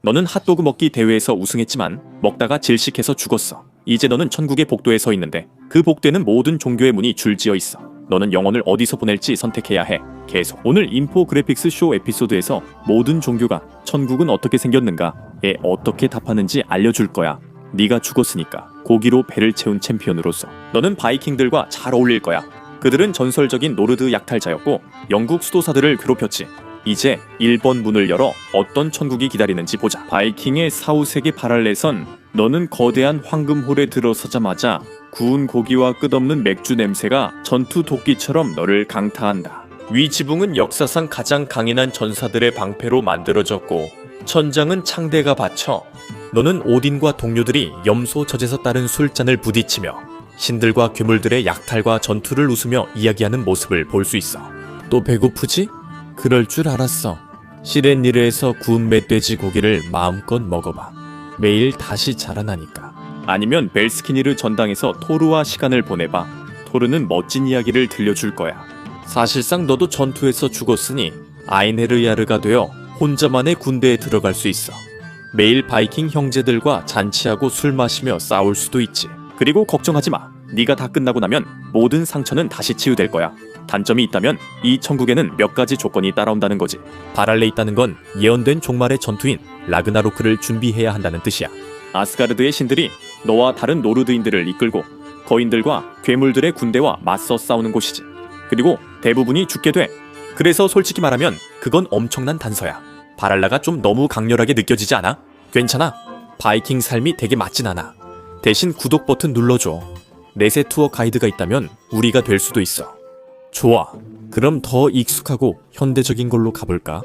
너는 핫도그 먹기 대회에서 우승했지만 먹다가 질식해서 죽었어. 이제 너는 천국의 복도에 서 있는데 그 복도에는 모든 종교의 문이 줄지어 있어. 너는 영혼을 어디서 보낼지 선택해야 해. 계속. 오늘 인포그래픽스 쇼 에피소드에서 모든 종교가 천국은 어떻게 생겼는가에 어떻게 답하는지 알려줄 거야. 네가 죽었으니까 고기로 배를 채운 챔피언으로서 너는 바이킹들과 잘 어울릴 거야. 그들은 전설적인 노르드 약탈자였고 영국 수도사들을 괴롭혔지. 이제 1번 문을 열어 어떤 천국이 기다리는지 보자. 바이킹의 사후세계 바랄레선 너는 거대한 황금홀에 들어서자마자 구운 고기와 끝없는 맥주 냄새가 전투 도끼처럼 너를 강타한다. 위 지붕은 역사상 가장 강인한 전사들의 방패로 만들어졌고 천장은 창대가 받쳐 너는 오딘과 동료들이 염소 젖에서 따른 술잔을 부딪히며 신들과 괴물들의 약탈과 전투를 웃으며 이야기하는 모습을 볼 수 있어. 또 배고프지? 그럴 줄 알았어. 시렌니르에서 구운 멧돼지 고기를 마음껏 먹어봐. 매일 다시 자라나니까. 아니면 벨스키니르 전당에서 토르와 시간을 보내봐. 토르는 멋진 이야기를 들려줄 거야. 사실상 너도 전투에서 죽었으니 아이네르야르가 되어 혼자만의 군대에 들어갈 수 있어. 매일 바이킹 형제들과 잔치하고 술 마시며 싸울 수도 있지. 그리고 걱정하지 마. 네가 다 끝나고 나면 모든 상처는 다시 치유될 거야. 단점이 있다면 이 천국에는 몇 가지 조건이 따라온다는 거지. 바랄레 있다는 건 예언된 종말의 전투인 라그나로크를 준비해야 한다는 뜻이야. 아스가르드의 신들이 너와 다른 노르드인들을 이끌고 거인들과 괴물들의 군대와 맞서 싸우는 곳이지. 그리고 대부분이 죽게 돼. 그래서 솔직히 말하면 그건 엄청난 단서야. 바랄라가 좀 너무 강렬하게 느껴지지 않아? 괜찮아. 바이킹 삶이 되게 맞진 않아. 대신 구독 버튼 눌러줘. 내세 투어 가이드가 있다면 우리가 될 수도 있어. 좋아. 그럼 더 익숙하고 현대적인 걸로 가볼까?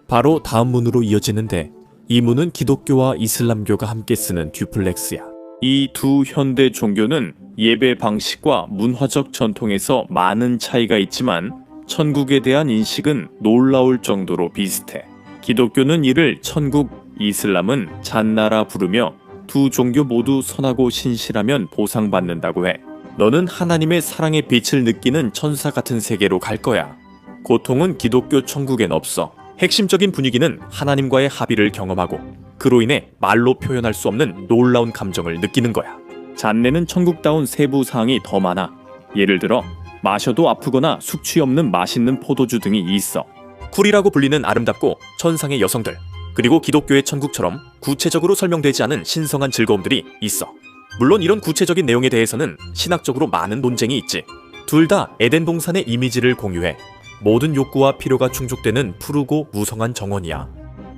바로 다음 문으로 이어지는데 이 문은 기독교와 이슬람교가 함께 쓰는 듀플렉스야. 이 두 현대 종교는 예배 방식과 문화적 전통에서 많은 차이가 있지만 천국에 대한 인식은 놀라울 정도로 비슷해. 기독교는 이를 천국, 이슬람은 잔나라 부르며 두 종교 모두 선하고 신실하면 보상받는다고 해. 너는 하나님의 사랑의 빛을 느끼는 천사 같은 세계로 갈 거야. 고통은 기독교 천국엔 없어. 핵심적인 분위기는 하나님과의 합의를 경험하고 그로 인해 말로 표현할 수 없는 놀라운 감정을 느끼는 거야. 잔내는 천국다운 세부 사항이 더 많아. 예를 들어 마셔도 아프거나 숙취 없는 맛있는 포도주 등이 있어. 쿨이라고 불리는 아름답고 천상의 여성들, 그리고 기독교의 천국처럼 구체적으로 설명되지 않은 신성한 즐거움들이 있어. 물론 이런 구체적인 내용에 대해서는 신학적으로 많은 논쟁이 있지. 둘 다 에덴 동산의 이미지를 공유해 모든 욕구와 필요가 충족되는 푸르고 무성한 정원이야.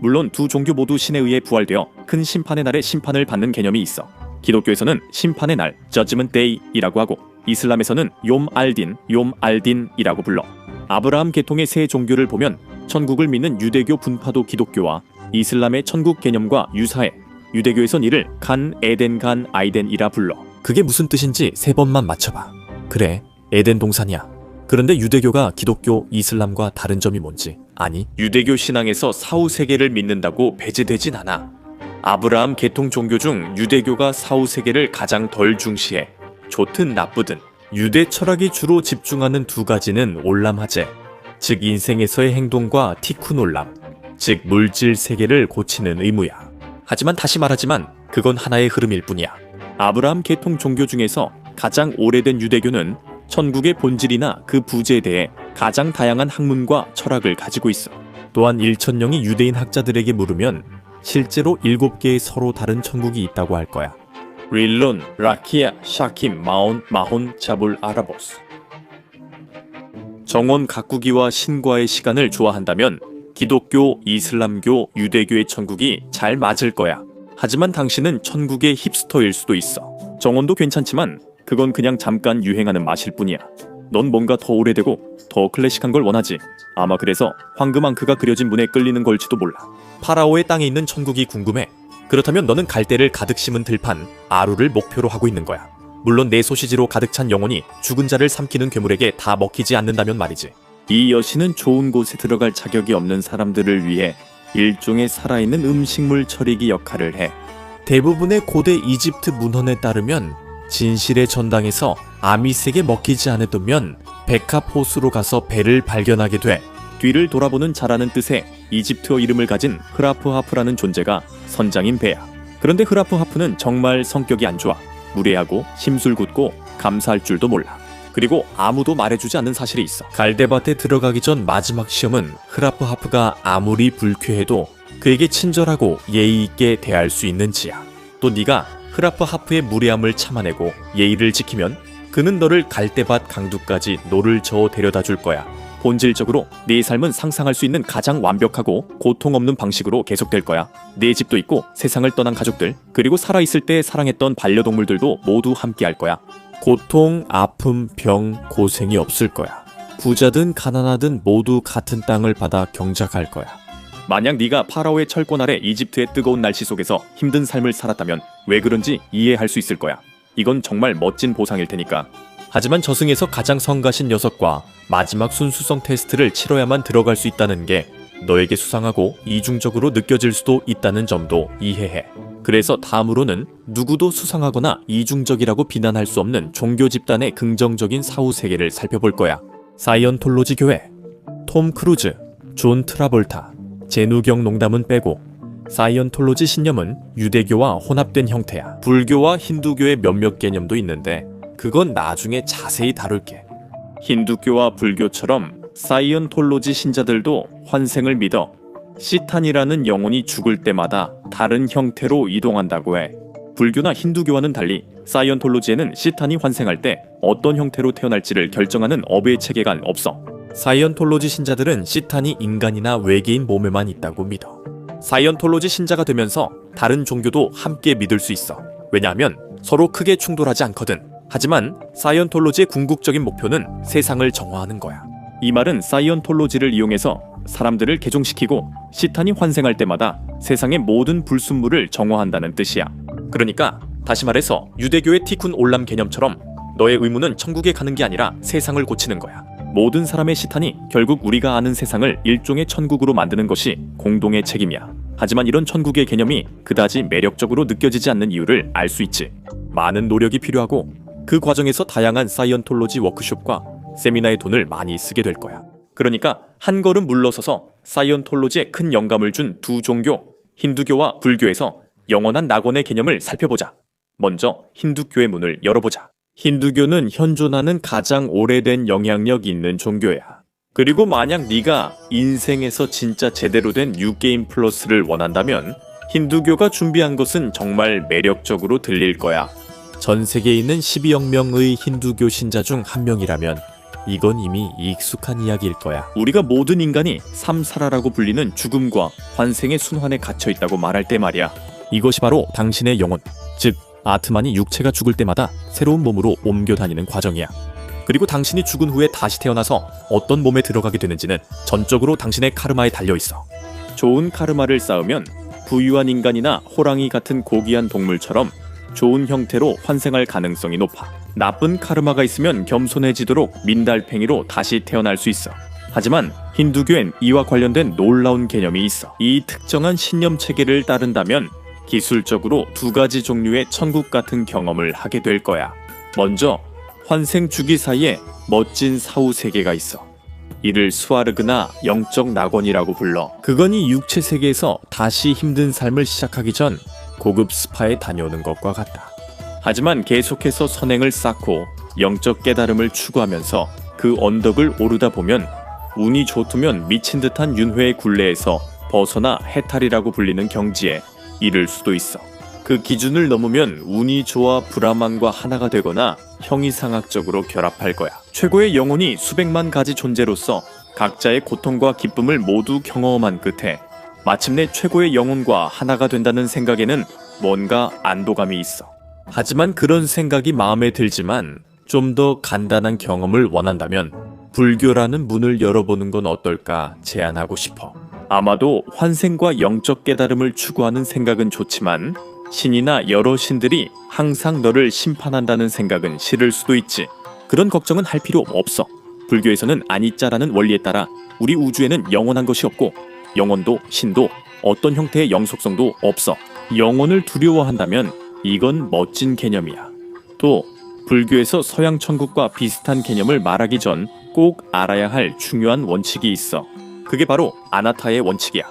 물론 두 종교 모두 신에 의해 부활되어 큰 심판의 날에 심판을 받는 개념이 있어. 기독교에서는 심판의 날, Judgment Day이라고 하고 이슬람에서는 욤 알딘이라고 불러. 아브라함 계통의 세 종교를 보면 천국을 믿는 유대교 분파도 기독교와 이슬람의 천국 개념과 유사해. 유대교에선 이를 간 에덴 간 아이덴이라 불러. 그게 무슨 뜻인지 세 번만 맞춰봐. 그래, 에덴 동산이야. 그런데 유대교가 기독교, 이슬람과 다른 점이 뭔지 아니? 유대교 신앙에서 사후세계를 믿는다고 배제되진 않아. 아브라함 계통 종교 중 유대교가 사후세계를 가장 덜 중시해. 좋든 나쁘든. 유대 철학이 주로 집중하는 두 가지는 올람하제, 즉 인생에서의 행동과 티쿤 올람, 즉 물질 세계를 고치는 의무야. 하지만 다시 말하지만 그건 하나의 흐름일 뿐이야. 아브라함 계통 종교 중에서 가장 오래된 유대교는 천국의 본질이나 그 부재에 대해 가장 다양한 학문과 철학을 가지고 있어. 또한 1,000명의 유대인 학자들에게 물으면 실제로 7개의 서로 다른 천국이 있다고 할 거야. 릴론, 라키아, 샤킴, 마온, 마혼, 자불, 아라보스. 정원 가꾸기와 신과의 시간을 좋아한다면 기독교, 이슬람교, 유대교의 천국이 잘 맞을 거야. 하지만 당신은 천국의 힙스터일 수도 있어. 정원도 괜찮지만 그건 그냥 잠깐 유행하는 맛일 뿐이야. 넌 뭔가 더 오래되고 더 클래식한 걸 원하지. 아마 그래서 황금 앙크가 그려진 문에 끌리는 걸지도 몰라. 파라오의 땅에 있는 천국이 궁금해. 그렇다면 너는 갈대를 가득 심은 들판 아루를 목표로 하고 있는 거야. 물론 내 소시지로 가득 찬 영혼이 죽은 자를 삼키는 괴물에게 다 먹히지 않는다면 말이지. 이 여신은 좋은 곳에 들어갈 자격이 없는 사람들을 위해 일종의 살아있는 음식물 처리기 역할을 해. 대부분의 고대 이집트 문헌에 따르면 진실의 전당에서 아미스에게 먹히지 않았다면 백합 호수로 가서 배를 발견하게 돼 뒤를 돌아보는 자라는 뜻의 이집트어 이름을 가진 흐라프하프라는 존재가 선장인 배야. 그런데 흐라프하프는 정말 성격이 안 좋아. 무례하고 심술궂고 감사할 줄도 몰라. 그리고 아무도 말해주지 않는 사실이 있어. 갈대밭에 들어가기 전 마지막 시험은 흐라프하프가 아무리 불쾌해도 그에게 친절하고 예의 있게 대할 수 있는지야. 또 네가 흐라프하프의 무례함을 참아내고 예의를 지키면 그는 너를 갈대밭 강두까지 노를 저어 데려다 줄 거야. 본질적으로 네 삶은 상상할 수 있는 가장 완벽하고 고통 없는 방식으로 계속될 거야. 네 집도 있고 세상을 떠난 가족들, 그리고 살아있을 때 사랑했던 반려동물들도 모두 함께 할 거야. 고통, 아픔, 병, 고생이 없을 거야. 부자든 가난하든 모두 같은 땅을 받아 경작할 거야. 만약 네가 파라오의 철권 아래 이집트의 뜨거운 날씨 속에서 힘든 삶을 살았다면 왜 그런지 이해할 수 있을 거야. 이건 정말 멋진 보상일 테니까. 하지만 저승에서 가장 성가신 녀석과 마지막 순수성 테스트를 치러야만 들어갈 수 있다는 게 너에게 수상하고 이중적으로 느껴질 수도 있다는 점도 이해해. 그래서 다음으로는 누구도 수상하거나 이중적이라고 비난할 수 없는 종교 집단의 긍정적인 사후 세계를 살펴볼 거야. 사이언톨로지 교회, 톰 크루즈, 존 트라볼타, 제누경 농담은 빼고 사이언톨로지 신념은 유대교와 혼합된 형태야. 불교와 힌두교의 몇몇 개념도 있는데 그건 나중에 자세히 다룰게. 힌두교와 불교처럼 사이언톨로지 신자들도 환생을 믿어 시탄이라는 영혼이 죽을 때마다 다른 형태로 이동한다고 해. 불교나 힌두교와는 달리 사이언톨로지에는 시탄이 환생할 때 어떤 형태로 태어날지를 결정하는 업의 체계가 없어. 사이언톨로지 신자들은 시탄이 인간이나 외계인 몸에만 있다고 믿어. 사이언톨로지 신자가 되면서 다른 종교도 함께 믿을 수 있어. 왜냐하면 서로 크게 충돌하지 않거든. 하지만 사이언톨로지의 궁극적인 목표는 세상을 정화하는 거야. 이 말은 사이언톨로지를 이용해서 사람들을 개종시키고 시탄이 환생할 때마다 세상의 모든 불순물을 정화한다는 뜻이야. 그러니까 다시 말해서 유대교의 티쿤 올람 개념처럼 너의 의무는 천국에 가는 게 아니라 세상을 고치는 거야. 모든 사람의 시탄이 결국 우리가 아는 세상을 일종의 천국으로 만드는 것이 공동의 책임이야. 하지만 이런 천국의 개념이 그다지 매력적으로 느껴지지 않는 이유를 알 수 있지. 많은 노력이 필요하고 그 과정에서 다양한 사이언톨로지 워크숍과 세미나의 돈을 많이 쓰게 될 거야. 그러니까 한 걸음 물러서서 사이언톨로지에 큰 영감을 준 두 종교, 힌두교와 불교에서 영원한 낙원의 개념을 살펴보자. 먼저 힌두교의 문을 열어보자. 힌두교는 현존하는 가장 오래된 영향력 있는 종교야. 그리고 만약 네가 인생에서 진짜 제대로 된 뉴게임 플러스를 원한다면 힌두교가 준비한 것은 정말 매력적으로 들릴 거야. 전 세계에 있는 12억 명의 힌두교 신자 중 한 명이라면 이건 이미 익숙한 이야기일 거야. 우리가 모든 인간이 삼사라라고 불리는 죽음과 환생의 순환에 갇혀 있다고 말할 때 말이야. 이것이 바로 당신의 영혼, 즉 아트만이 육체가 죽을 때마다 새로운 몸으로 옮겨 다니는 과정이야. 그리고 당신이 죽은 후에 다시 태어나서 어떤 몸에 들어가게 되는지는 전적으로 당신의 카르마에 달려있어. 좋은 카르마를 쌓으면 부유한 인간이나 호랑이 같은 고귀한 동물처럼 좋은 형태로 환생할 가능성이 높아. 나쁜 카르마가 있으면 겸손해지도록 민달팽이로 다시 태어날 수 있어. 하지만 힌두교엔 이와 관련된 놀라운 개념이 있어. 이 특정한 신념 체계를 따른다면 기술적으로 두 가지 종류의 천국 같은 경험을 하게 될 거야. 먼저 환생 주기 사이에 멋진 사후 세계가 있어. 이를 스와르그나 영적 낙원이라고 불러. 그건 이 육체 세계에서 다시 힘든 삶을 시작하기 전 고급 스파에 다녀오는 것과 같다. 하지만 계속해서 선행을 쌓고 영적 깨달음을 추구하면서 그 언덕을 오르다 보면 운이 좋으면 미친 듯한 윤회의 굴레에서 벗어나 해탈이라고 불리는 경지에 이를 수도 있어. 그 기준을 넘으면 운이 좋아 브라만과 하나가 되거나 형이상학적으로 결합할 거야. 최고의 영혼이 수백만 가지 존재로서 각자의 고통과 기쁨을 모두 경험한 끝에 마침내 최고의 영혼과 하나가 된다는 생각에는 뭔가 안도감이 있어. 하지만 그런 생각이 마음에 들지만 좀 더 간단한 경험을 원한다면 불교라는 문을 열어보는 건 어떨까 제안하고 싶어. 아마도 환생과 영적 깨달음을 추구하는 생각은 좋지만 신이나 여러 신들이 항상 너를 심판한다는 생각은 싫을 수도 있지. 그런 걱정은 할 필요 없어. 불교에서는 아니짜라는 원리에 따라 우리 우주에는 영원한 것이 없고 영혼도 신도 어떤 형태의 영속성도 없어. 영혼을 두려워한다면 이건 멋진 개념이야. 또 불교에서 서양 천국과 비슷한 개념을 말하기 전 꼭 알아야 할 중요한 원칙이 있어. 그게 바로 아나타의 원칙이야.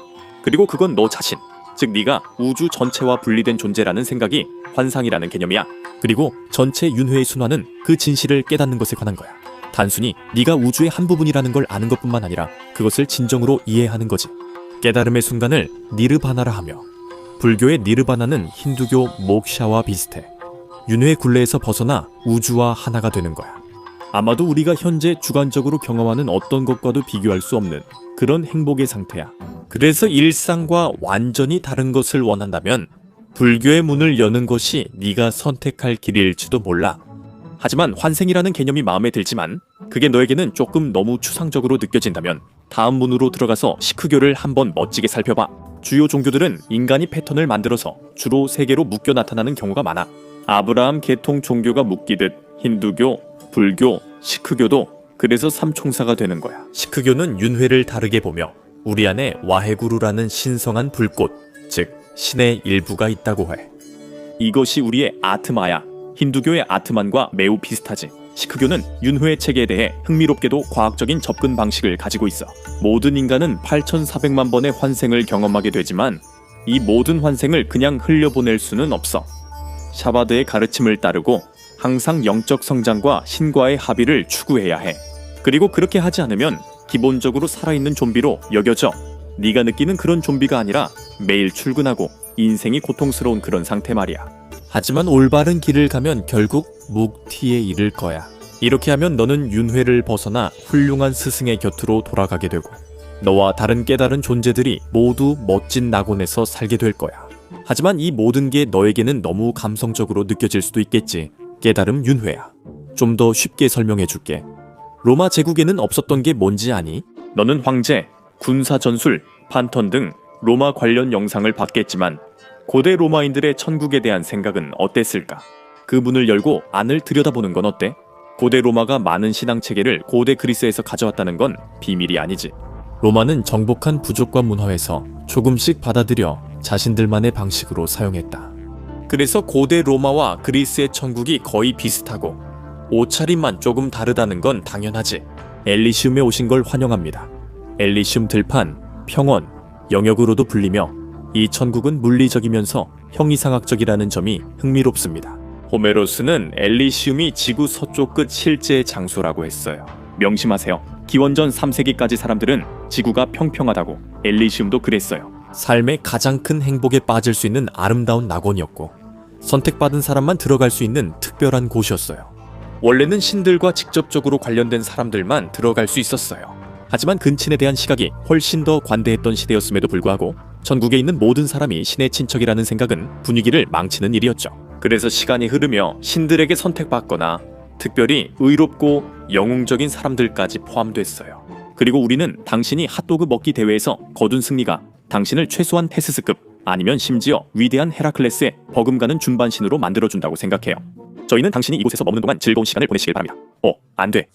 그리고 그건 너 자신, 즉 네가 우주 전체와 분리된 존재라는 생각이 환상이라는 개념이야. 그리고 전체 윤회의 순환은 그 진실을 깨닫는 것에 관한 거야. 단순히 네가 우주의 한 부분이라는 걸 아는 것뿐만 아니라 그것을 진정으로 이해하는 거지. 깨달음의 순간을 니르바나라 하며, 불교의 니르바나는 힌두교 목샤와 비슷해. 윤회의 굴레에서 벗어나 우주와 하나가 되는 거야. 아마도 우리가 현재 주관적으로 경험하는 어떤 것과도 비교할 수 없는 그런 행복의 상태야. 그래서 일상과 완전히 다른 것을 원한다면 불교의 문을 여는 것이 네가 선택할 길일지도 몰라. 하지만 환생이라는 개념이 마음에 들지만 그게 너에게는 조금 너무 추상적으로 느껴진다면 다음 문으로 들어가서 시크교를 한번 멋지게 살펴봐. 주요 종교들은 인간이 패턴을 만들어서 주로 세 개로 묶여 나타나는 경우가 많아. 아브라함 계통 종교가 묶이듯 힌두교, 불교, 시크교도 그래서 삼총사가 되는 거야. 시크교는 윤회를 다르게 보며 우리 안에 와헤구루라는 신성한 불꽃, 즉 신의 일부가 있다고 해. 이것이 우리의 아트마야. 힌두교의 아트만과 매우 비슷하지. 시크교는 윤회의 체계에 대해 흥미롭게도 과학적인 접근 방식을 가지고 있어. 모든 인간은 8,400만 번의 환생을 경험하게 되지만 이 모든 환생을 그냥 흘려보낼 수는 없어. 샤바드의 가르침을 따르고 항상 영적 성장과 신과의 합의를 추구해야 해. 그리고 그렇게 하지 않으면 기본적으로 살아있는 좀비로 여겨져. 네가 느끼는 그런 좀비가 아니라 매일 출근하고 인생이 고통스러운 그런 상태 말이야. 하지만 올바른 길을 가면 결국 묵티에 이를 거야. 이렇게 하면 너는 윤회를 벗어나 훌륭한 스승의 곁으로 돌아가게 되고 너와 다른 깨달은 존재들이 모두 멋진 낙원에서 살게 될 거야. 하지만 이 모든 게 너에게는 너무 감성적으로 느껴질 수도 있겠지. 깨달음 윤회야. 좀 더 쉽게 설명해 줄게. 로마 제국에는 없었던 게 뭔지 아니? 너는 황제, 군사 전술, 판턴 등 로마 관련 영상을 봤겠지만 고대 로마인들의 천국에 대한 생각은 어땠을까? 그 문을 열고 안을 들여다보는 건 어때? 고대 로마가 많은 신앙 체계를 고대 그리스에서 가져왔다는 건 비밀이 아니지. 로마는 정복한 부족과 문화에서 조금씩 받아들여 자신들만의 방식으로 사용했다. 그래서 고대 로마와 그리스의 천국이 거의 비슷하고 옷차림만 조금 다르다는 건 당연하지. 엘리시움에 오신 걸 환영합니다. 엘리시움 들판, 평원, 영역으로도 불리며 이 천국은 물리적이면서 형이상학적이라는 점이 흥미롭습니다. 호메로스는 엘리시움이 지구 서쪽 끝 실제의 장소라고 했어요. 명심하세요. 기원전 3세기까지 사람들은 지구가 평평하다고, 엘리시움도 그랬어요. 삶의 가장 큰 행복에 빠질 수 있는 아름다운 낙원이었고 선택받은 사람만 들어갈 수 있는 특별한 곳이었어요. 원래는 신들과 직접적으로 관련된 사람들만 들어갈 수 있었어요. 하지만 근친에 대한 시각이 훨씬 더 관대했던 시대였음에도 불구하고 전국에 있는 모든 사람이 신의 친척이라는 생각은 분위기를 망치는 일이었죠. 그래서 시간이 흐르며 신들에게 선택받거나 특별히 의롭고 영웅적인 사람들까지 포함됐어요. 그리고 우리는 당신이 핫도그 먹기 대회에서 거둔 승리가 당신을 최소한 테스스급 아니면 심지어 위대한 헤라클레스의 버금가는 준반신으로 만들어준다고 생각해요. 저희는 당신이 이곳에서 머무는 동안 즐거운 시간을 보내시길 바랍니다. 안 돼.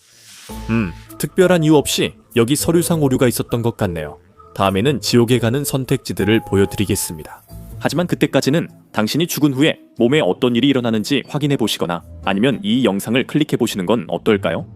특별한 이유 없이 여기 서류상 오류가 있었던 것 같네요. 다음에는 지옥에 가는 선택지들을 보여드리겠습니다. 하지만 그때까지는 당신이 죽은 후에 몸에 어떤 일이 일어나는지 확인해 보시거나 아니면 이 영상을 클릭해 보시는 건 어떨까요?